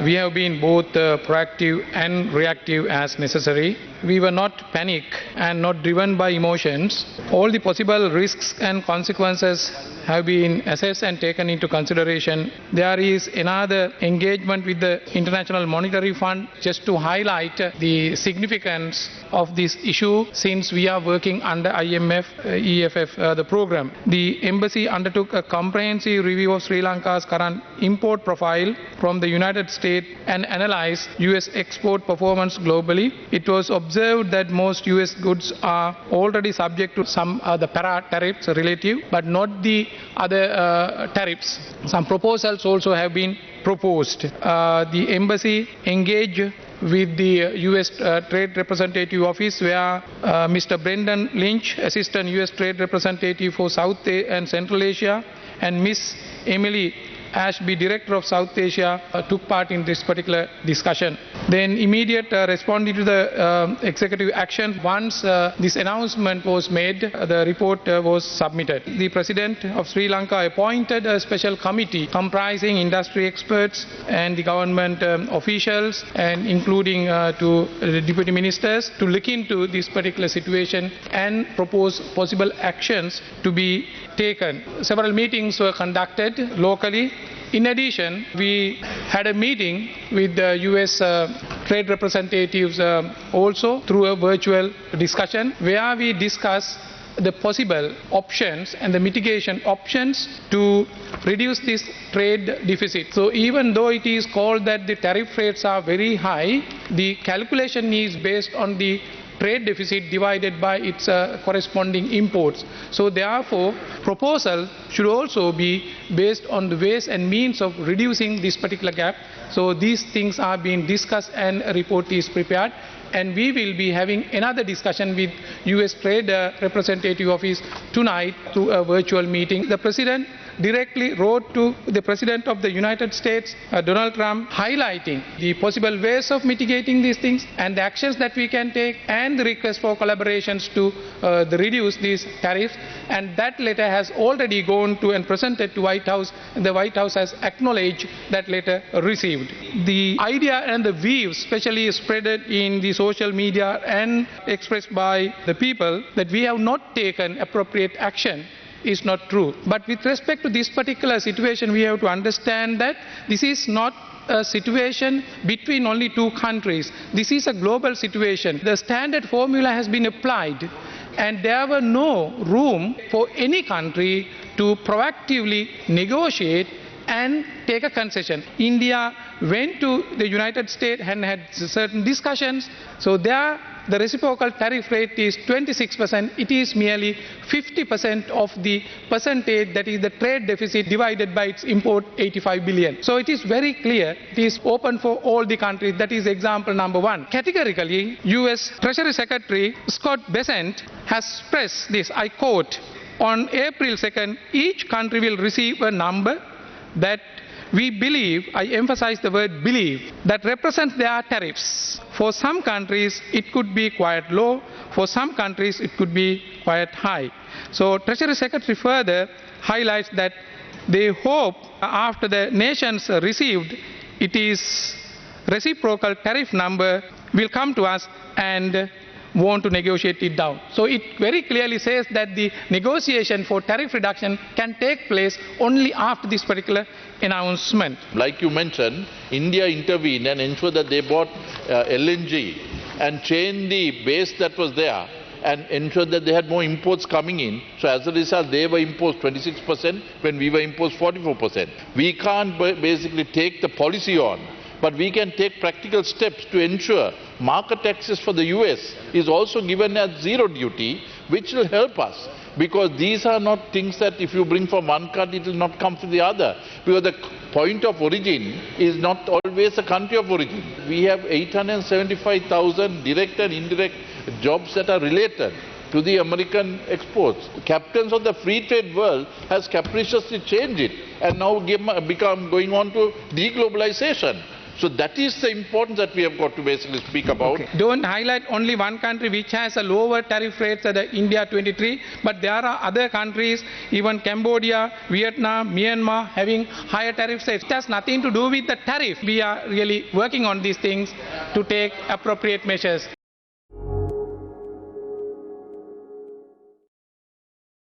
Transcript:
We have been both proactive and reactive as necessary. We were not panic and not driven by emotions. All the possible risks and consequences have been assessed and taken into consideration. There is another engagement with the International Monetary Fund just to highlight the significance of this issue since we are working under IMF, EFF, the program. The embassy undertook a comprehensive review of Sri Lanka's current import profile from the United States and analyzed US export performance globally. It was observed that most US goods are already subject to some other tariffs relative, but not the other tariffs. Some proposals also have been proposed. The embassy engaged with the U.S. Trade Representative Office, where Mr. Brendan Lynch, Assistant U.S. Trade Representative for South and Central Asia, and Ms. Emily Ashby, Director of South Asia, took part in this particular discussion. Then immediate responding to the executive action, once this announcement was made, the report was submitted. The President of Sri Lanka appointed a special committee comprising industry experts and the government officials, and including to the deputy ministers, to look into this particular situation and propose possible actions to be taken. Several meetings were conducted locally. In addition, we had a meeting with the US trade representatives also through a virtual discussion where we discussed the possible options and the mitigation options to reduce this trade deficit. So even though it is called that the tariff rates are very high, the calculation is based on the trade deficit divided by its corresponding imports. So therefore, proposal should also be based on the ways and means of reducing this particular gap. So these things are being discussed and a report is prepared. And we will be having another discussion with US Trade Representative Office tonight through a virtual meeting. The President directly wrote to the President of the United States, Donald Trump, highlighting the possible ways of mitigating these things and the actions that we can take, and the request for collaborations to reduce these tariffs. And that letter has already gone to and presented to White House, and the White House has acknowledged that letter received. The idea and the views, especially spread in the social media and expressed by the people, that we have not taken appropriate action, is not true. But with respect to this particular situation, we have to understand that this is not a situation between only two countries. This is a global situation. The standard formula has been applied, and there were no room for any country to proactively negotiate and take a concession. India went to the United States and had certain discussions. So there the reciprocal tariff rate is 26%. It is merely 50% of the percentage, that is the trade deficit divided by its import, 85 billion. So it is very clear. It is open for all the countries. That is example number one. Categorically, US Treasury Secretary Scott Bessent has stressed this, I quote, on April 2nd, each country will receive a number that we believe, I emphasize the word believe, that represents their tariffs. For some countries, it could be quite low. For some countries, it could be quite high. So Treasury Secretary further highlights that they hope after the nations received it is reciprocal tariff number will come to us and want to negotiate it down. So it very clearly says that the negotiation for tariff reduction can take place only after this particular announcement. Like you mentioned, India intervened and ensured that they bought LNG and changed the base that was there and ensured that they had more imports coming in. So as a result, they were imposed 26% when we were imposed 44%. We can't basically take the policy on, but we can take practical steps to ensure market access for the US is also given at zero duty, which will help us. Because these are not things that if you bring from one country, it will not come to the other. Because the point of origin is not always the country of origin. We have 875,000 direct and indirect jobs that are related to the American exports. The captains of the free trade world has capriciously changed it and now going on to deglobalization. So that is the importance that we have got to basically speak about. Okay. Don't highlight only one country which has a lower tariff rates than India 23, but there are other countries, even Cambodia, Vietnam, Myanmar, having higher tariff rates. It has nothing to do with the tariff. We are really working on these things to take appropriate measures.